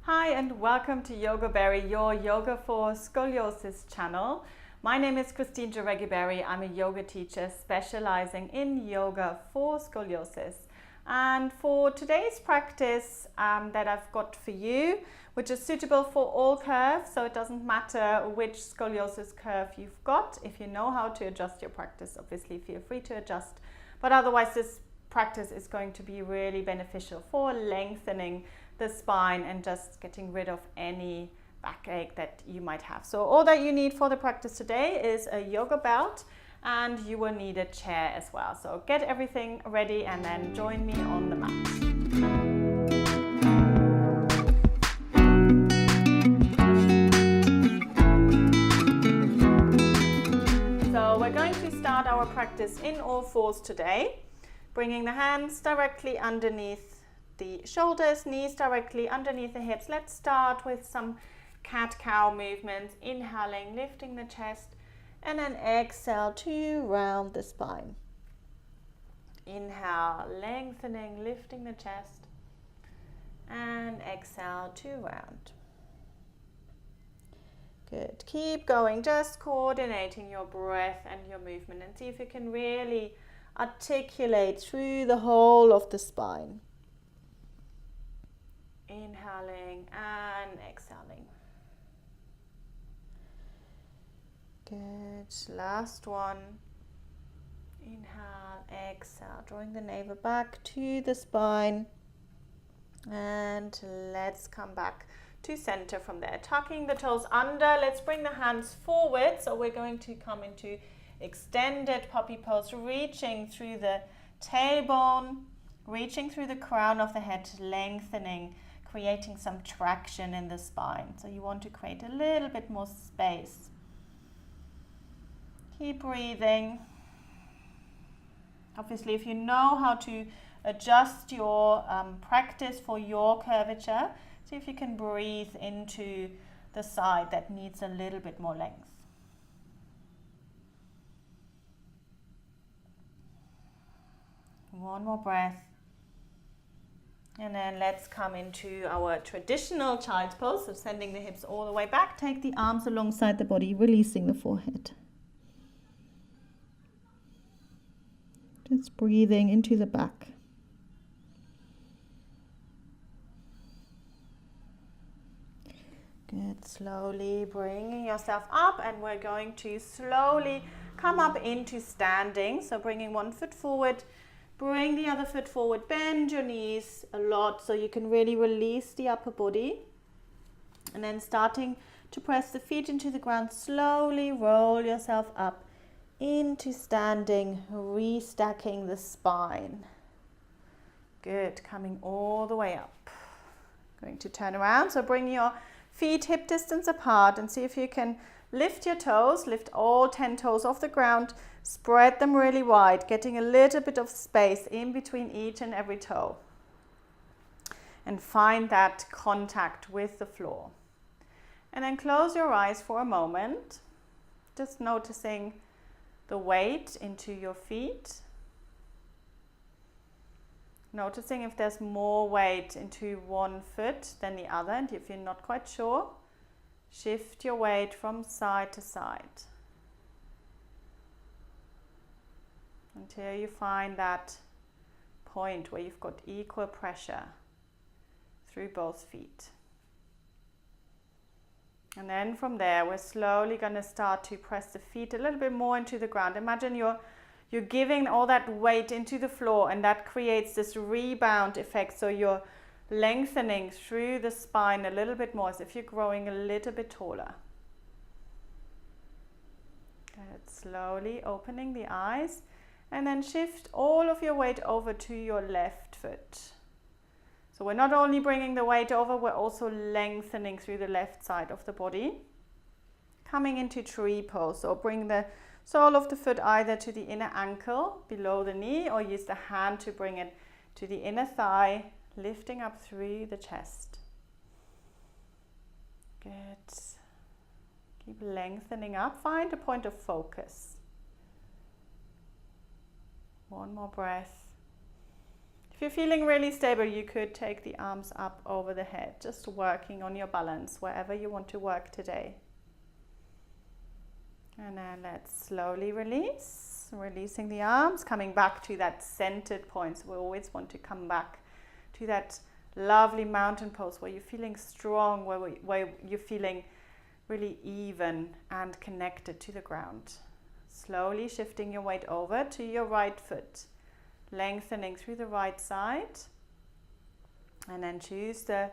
Hi and welcome to Yoga Berry, your Yoga for Scoliosis channel. My name is Christine Jareggi-Berry. I'm a yoga teacher specializing in yoga for scoliosis. And for today's practice that I've got for you, which is suitable for all curves, so it doesn't matter which scoliosis curve you've got. If you know how to adjust your practice, obviously feel free to adjust. But otherwise, this practice is going to be really beneficial for lengthening the spine and just getting rid of any backache that you might have. So all that you need for the practice today is a yoga belt, and you will need a chair as well. So get everything ready and then join me on the mat. So we're going to start our practice in all fours today, bringing the hands directly underneath the shoulders, knees directly underneath the hips. Let's start with some cat-cow movements, inhaling, lifting the chest, and then exhale to round the spine. Inhale, lengthening, lifting the chest, and exhale to round. Good. Keep going, just coordinating your breath and your movement, and see if you can really articulate through the whole of the spine. Inhaling and exhaling. Good. Last one. Inhale, exhale, drawing the navel back to the spine. And let's come back to center from there. Tucking the toes under. Let's bring the hands forward. So we're going to come into extended puppy pose, reaching through the tailbone, reaching through the crown of the head, lengthening, creating some traction in the spine. So you want to create a little bit more space. Keep breathing. Obviously, if you know how to adjust your practice for your curvature, see if you can breathe into the side that needs a little bit more length. One more breath. And then let's come into our traditional child's pose, so sending the hips all the way back. Take the arms alongside the body, releasing the forehead. Just breathing into the back. Good. Slowly bringing yourself up, and we're going to slowly come up into standing. So bringing one foot forward, bring the other foot forward, bend your knees a lot so you can really release the upper body. And then starting to press the feet into the ground, slowly roll yourself up into standing, restacking the spine. Good, coming all the way up. Going to turn around, so bring your feet hip distance apart and see if you can lift your toes, lift all 10 toes off the ground, spread them really wide, getting a little bit of space in between each and every toe. And find that contact with the floor. And then close your eyes for a moment, just noticing the weight into your feet. Noticing if there's more weight into one foot than the other, and if you're not quite sure, shift your weight from side to side until you find that point where you've got equal pressure through both feet. And then from there, we're slowly going to start to press the feet a little bit more into the ground. Imagine you're giving all that weight into the floor, and that creates this rebound effect. So you're lengthening through the spine a little bit more, as if you're growing a little bit taller. Good. Slowly opening the eyes, and then shift all of your weight over to your left foot. So we're not only bringing the weight over, we're also lengthening through the left side of the body. Coming into tree pose, so bring the sole of the foot either to the inner ankle below the knee, or use the hand to bring it to the inner thigh, lifting up through the chest. Good. Keep lengthening up. Find a point of focus. One more breath. If you're feeling really stable, you could take the arms up over the head, just working on your balance wherever you want to work today. And then let's slowly release, releasing the arms, coming back to that centered point. So we always want to come back to that lovely mountain pose where you're feeling strong, where you're feeling really even and connected to the ground. Slowly shifting your weight over to your right foot, lengthening through the right side, and then choose the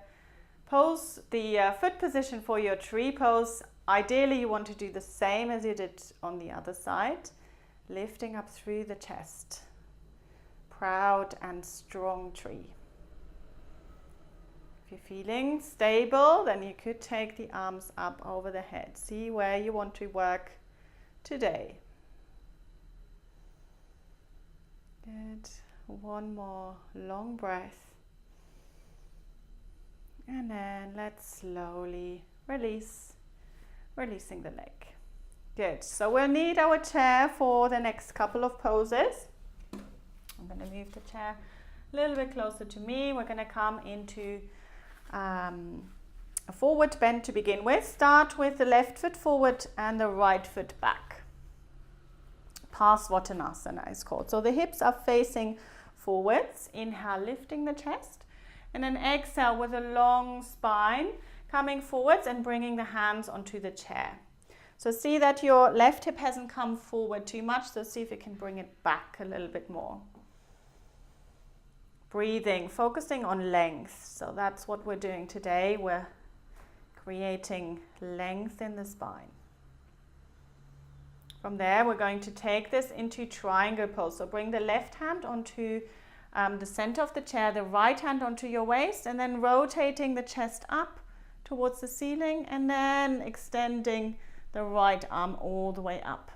pose, the foot position for your tree pose. Ideally, you want to do the same as you did on the other side, lifting up through the chest. Proud and strong tree. If you're feeling stable, then you could take the arms up over the head. See where you want to work today. Good. One more long breath. And then let's slowly release, releasing the leg. Good. So we'll need our chair for the next couple of poses. I'm going to move the chair a little bit closer to me. We're going to come into a forward bend to begin with. Start with the left foot forward and the right foot back. Past Uttanasana is called. So the hips are facing forwards. Inhale, lifting the chest. And then exhale with a long spine, coming forwards and bringing the hands onto the chair. So see that your left hip hasn't come forward too much. So see if you can bring it back a little bit more. Breathing, focusing on length. So that's what we're doing today. We're creating length in the spine. From there, we're going to take this into triangle pose. So bring the left hand onto the center of the chair, the right hand onto your waist, and then rotating the chest up towards the ceiling, and then extending the right arm all the way up.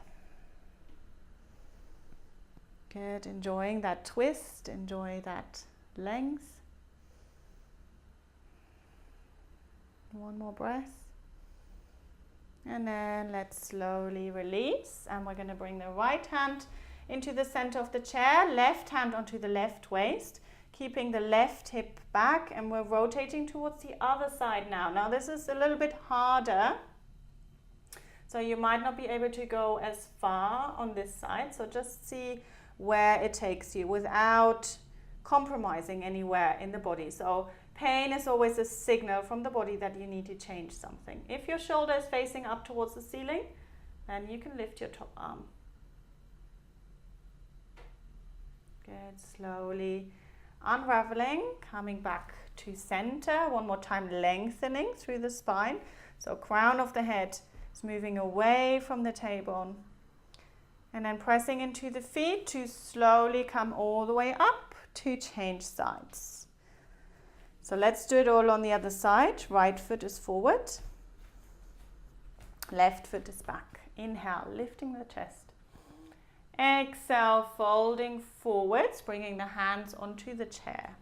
Good, enjoying that twist, enjoy that length. One more breath. And then let's slowly release. And we're going to bring the right hand into the center of the chair, left hand onto the left waist, keeping the left hip back, and we're rotating towards the other side now. Now this is a little bit harder. So you might not be able to go as far on this side. So just see where it takes you without compromising anywhere in the body. So pain is always a signal from the body that you need to change something. If your shoulder is facing up towards the ceiling, then you can lift your top arm. Good, slowly unraveling, coming back to center. One more time, lengthening through the spine. So crown of the head is moving away from the tailbone. And then pressing into the feet to slowly come all the way up to change sides. So let's do it all on the other side. Right foot is forward. Left foot is back. Inhale, lifting the chest. Exhale, folding forwards, bringing the hands onto the chair.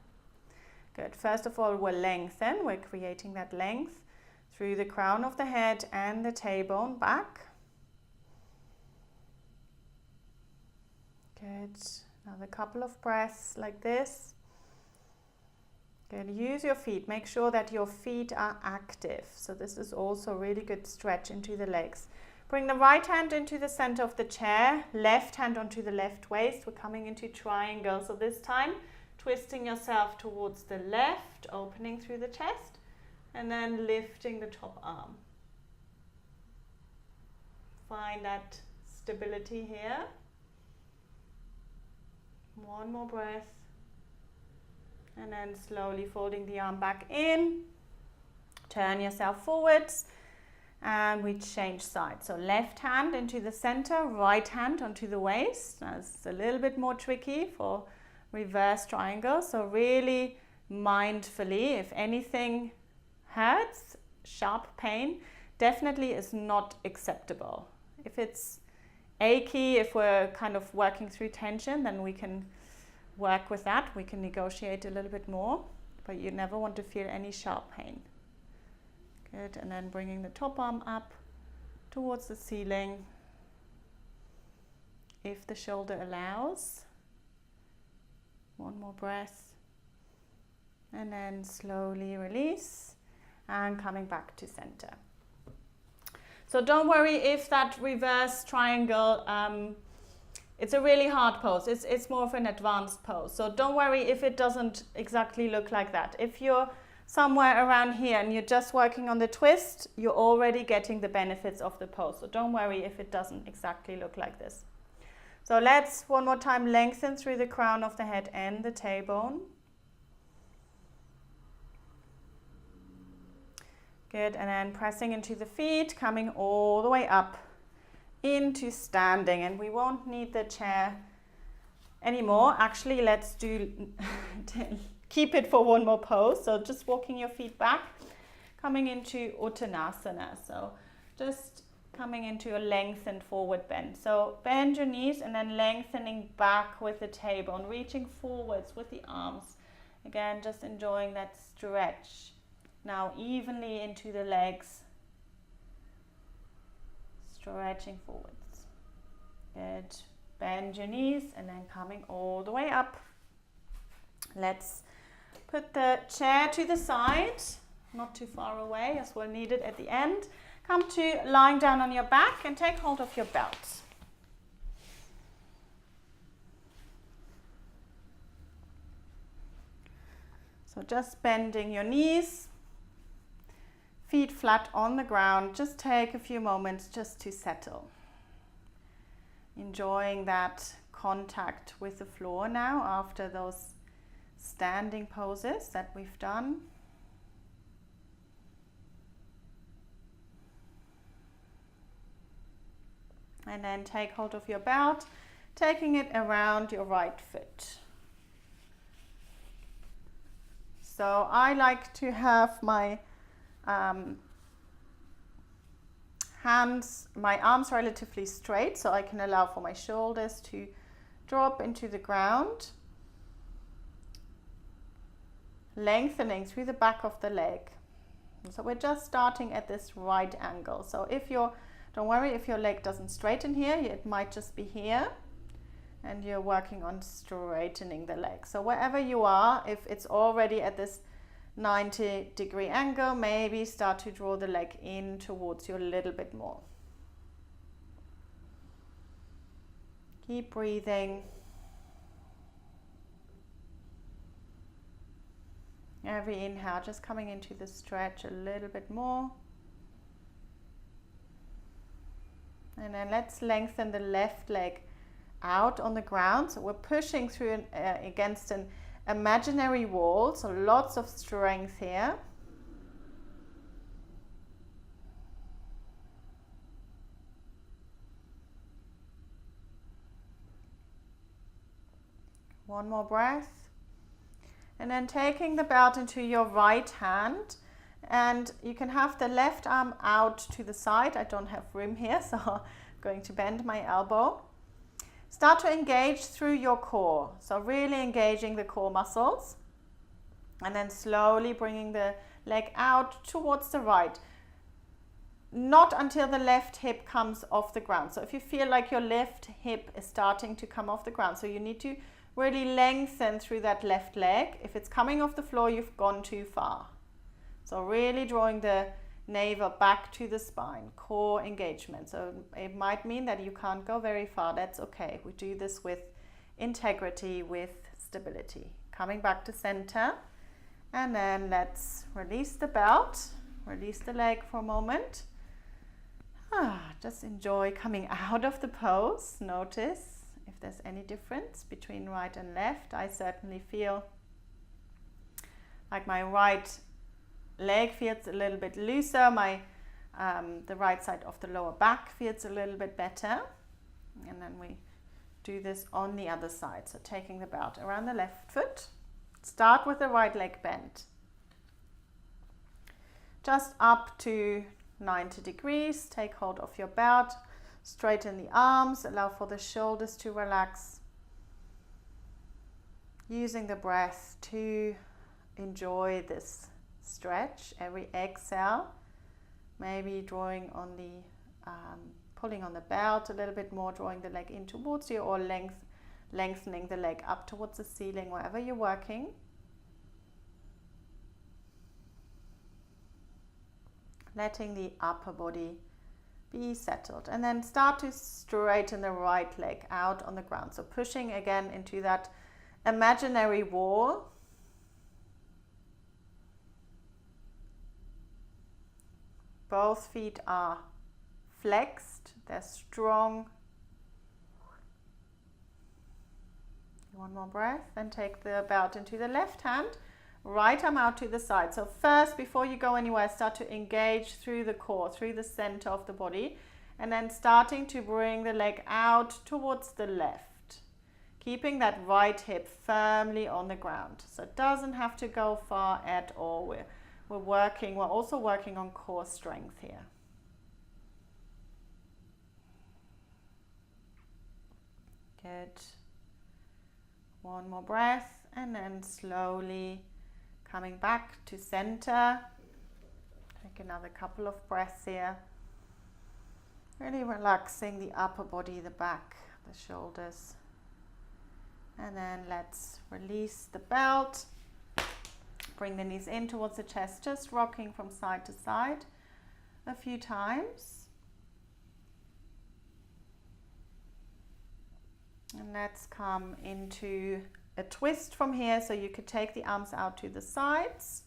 Good. First of all, we'll lengthen. We're creating that length through the crown of the head and the tailbone back. Good. Another couple of breaths like this. Good. Use your feet. Make sure that your feet are active. So this is also a really good stretch into the legs. Bring the right hand into the center of the chair, left hand onto the left waist. We're coming into triangle. So this time, twisting yourself towards the left, opening through the chest, and then lifting the top arm. Find that stability here. One more breath. And then slowly folding the arm back in. Turn yourself forwards. And we change sides. So left hand into the center, right hand onto the waist. Now it's a little bit more tricky for reverse triangle. So really mindfully, if anything hurts, sharp pain, definitely is not acceptable. If it's achy, if we're kind of working through tension, then we can work with that. We can negotiate a little bit more, but you never want to feel any sharp pain. Good, and then bringing the top arm up towards the ceiling. If the shoulder allows. One more breath. And then slowly release and coming back to center. So don't worry if that reverse triangle, it's a really hard pose. It's more of an advanced pose. So don't worry if it doesn't exactly look like that. If you're somewhere around here and you're just working on the twist, you're already getting the benefits of the pose. So don't worry if it doesn't exactly look like this. So let's one more time lengthen through the crown of the head and the tailbone. Good, and then pressing into the feet, coming all the way up into standing. And we won't need the chair anymore. Actually, let's keep it for one more pose. So just walking your feet back, coming into Uttanasana. So just coming into a lengthened forward bend. So bend your knees and then lengthening back with the tailbone, reaching forwards with the arms. Again, just enjoying that stretch. Now evenly into the legs, stretching forwards. Good. Bend your knees and then coming all the way up. Let's put the chair to the side, not too far away as we'll need it at the end. Come to lying down on your back and take hold of your belt. So just bending your knees, feet flat on the ground. Just take a few moments just to settle. Enjoying that contact with the floor now after those standing poses that we've done. And then take hold of your belt, taking it around your right foot. So I like to have my my arms relatively straight, so I can allow for my shoulders to drop into the ground, lengthening through the back of the leg. So we're just starting at this right angle. So don't worry if your leg doesn't straighten here, it might just be here, and you're working on straightening the leg. So wherever you are, if it's already at this 90-degree angle, maybe start to draw the leg in towards you a little bit more. Keep breathing. Every inhale, just coming into the stretch a little bit more. And then let's lengthen the left leg out on the ground. So we're pushing through against an imaginary wall, so lots of strength here. One more breath. And then taking the belt into your right hand, and you can have the left arm out to the side. I don't have room here, so I'm going to bend my elbow. Start to engage through your core, so really engaging the core muscles, and then slowly bringing the leg out towards the right, not until the left hip comes off the ground. So if you feel like your left hip is starting to come off the ground, so you need to really lengthen through that left leg. If it's coming off the floor, you've gone too far. So really drawing the navel back to the spine, core engagement. So it might mean that you can't go very far. That's okay. We do this with integrity, with stability. Coming back to center, and then let's release the belt, release the leg for a moment. Just enjoy coming out of the pose. Notice if there's any difference between right and left. I certainly feel like my right leg feels a little bit looser, the right side of the lower back feels a little bit better. And then we do this on the other side. So taking the belt around the left foot, start with the right leg bent. Just up to 90 degrees, take hold of your belt, straighten the arms, allow for the shoulders to relax. Using the breath to enjoy this stretch. Every exhale, maybe drawing on the pulling on the belt a little bit more, drawing the leg in towards you, or lengthening the leg up towards the ceiling, wherever you're working. letting the upper body be settled. And then start to straighten the right leg out on the ground. So pushing again into that imaginary wall. Both feet are flexed, they're strong. One more breath, then take the belt into the left hand, right arm out to the side. So first, before you go anywhere, start to engage through the core, through the center of the body, and then starting to bring the leg out towards the left, keeping that right hip firmly on the ground. So it doesn't have to go far at all. We're also working on core strength here. Good. One more breath, and then slowly coming back to center. Take another couple of breaths here. Really relaxing the upper body, the back, the shoulders. And then let's release the belt. Bring the knees in towards the chest, just rocking from side to side a few times. And let's come into a twist from here. So you could take the arms out to the sides.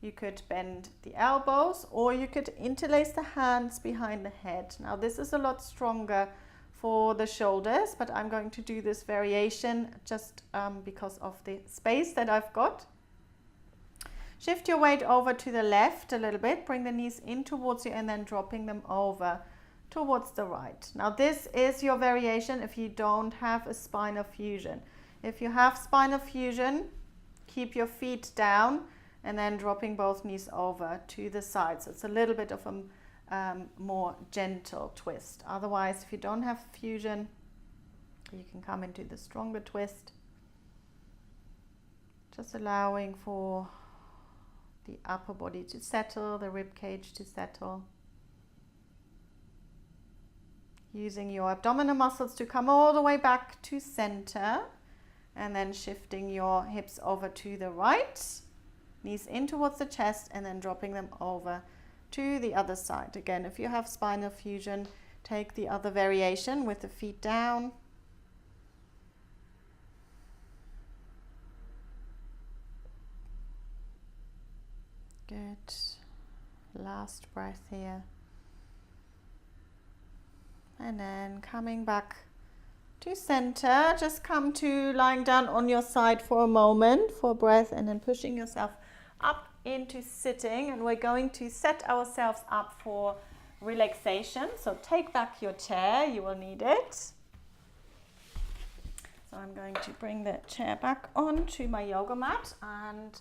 You could bend the elbows, or you could interlace the hands behind the head. Now this is a lot stronger for the shoulders, but I'm going to do this variation just because of the space that I've got. Shift your weight over to the left a little bit. Bring the knees in towards you and then dropping them over towards the right. Now this is your variation if you don't have a spinal fusion. If you have spinal fusion, keep your feet down and then dropping both knees over to the side. So it's a little bit of a more gentle twist. Otherwise, if you don't have fusion, you can come into the stronger twist. Just allowing for the upper body to settle, the rib cage to settle. Using your abdominal muscles to come all the way back to center, and then shifting your hips over to the right, knees in towards the chest, and then dropping them over to the other side. Again, if you have spinal fusion, take the other variation with the feet down. Good. Last breath here. And then coming back to center, just come to lying down on your side for a moment for a breath, and then pushing yourself up into sitting. And we're going to set ourselves up for relaxation. So take back your chair, you will need it. So I'm going to bring the chair back onto my yoga mat, and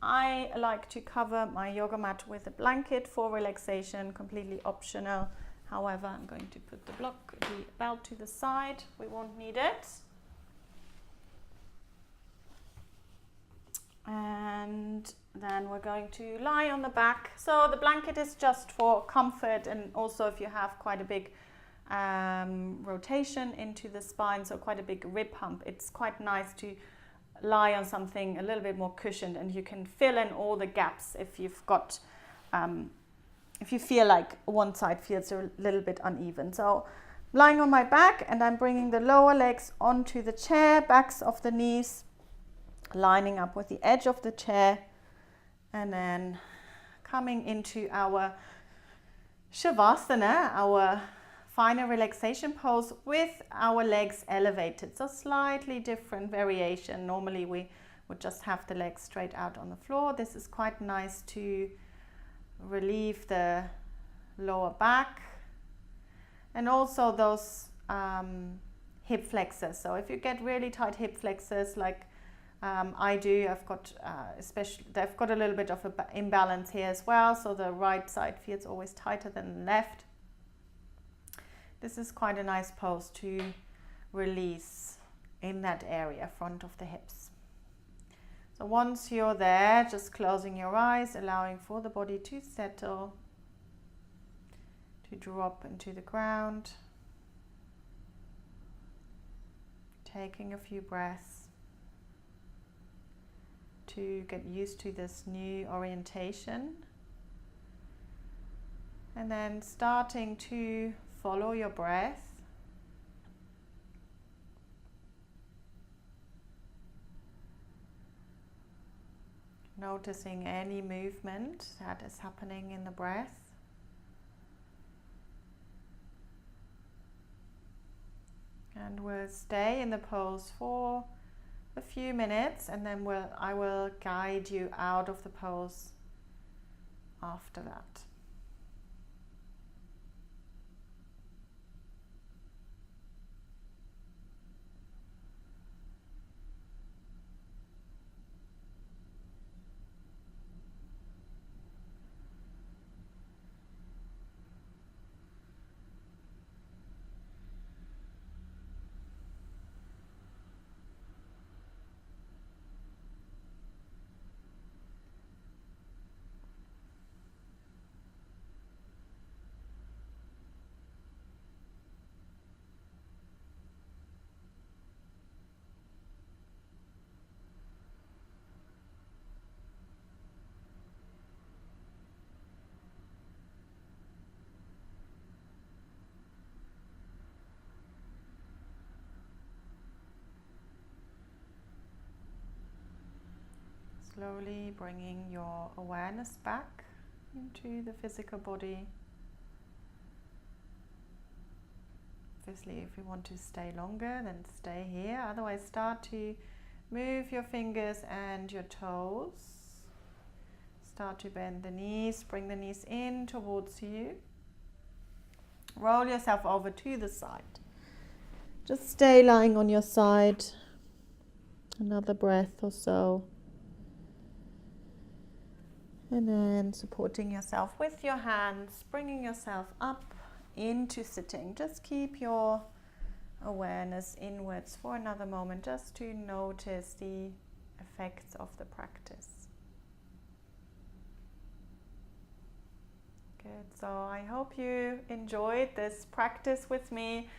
I like to cover my yoga mat with a blanket for relaxation, completely optional. However, I'm going to put the belt to the side. We won't need it. And then we're going to lie on the back. So the blanket is just for comfort, and also if you have quite a big rotation into the spine, so quite a big rib hump, it's quite nice to lie on something a little bit more cushioned, and you can fill in all the gaps if you've got if you feel like one side feels a little bit uneven. So lying on my back, and I'm bringing the lower legs onto the chair, backs of the knees lining up with the edge of the chair, and then coming into our Shavasana, our final relaxation pose with our legs elevated. So slightly different variation. Normally we would just have the legs straight out on the floor. This is quite nice to relieve the lower back and also those hip flexors. So if you get really tight hip flexors like I do, I've got they've got a little bit of an imbalance here as well, so the right side feels always tighter than the left. This is quite a nice pose to release in that area, front of the hips. So once you're there, just closing your eyes, allowing for the body to settle, to drop into the ground. Taking a few breaths to get used to this new orientation. And then starting to follow your breath. Noticing any movement that is happening in the breath. And we'll stay in the pose for a few minutes, and then I will guide you out of the pose after that. Slowly bringing your awareness back into the physical body. Obviously, if you want to stay longer, then stay here. Otherwise, start to move your fingers and your toes. Start to bend the knees, bring the knees in towards you. Roll yourself over to the side. Just stay lying on your side. Another breath or so. And then supporting yourself with your hands, bringing yourself up into sitting. Just keep your awareness inwards for another moment, just to notice the effects of the practice. Good, so I hope you enjoyed this practice with me.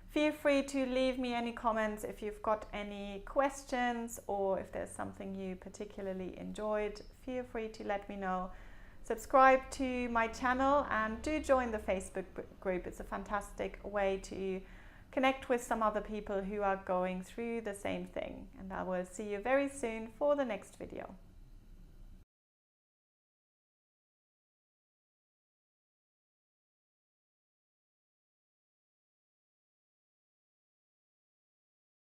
Feel free to leave me any comments if you've got any questions, or if there's something you particularly enjoyed. Feel free to let me know. Subscribe to my channel and do join the Facebook group. It's a fantastic way to connect with some other people who are going through the same thing. And I will see you very soon for the next video.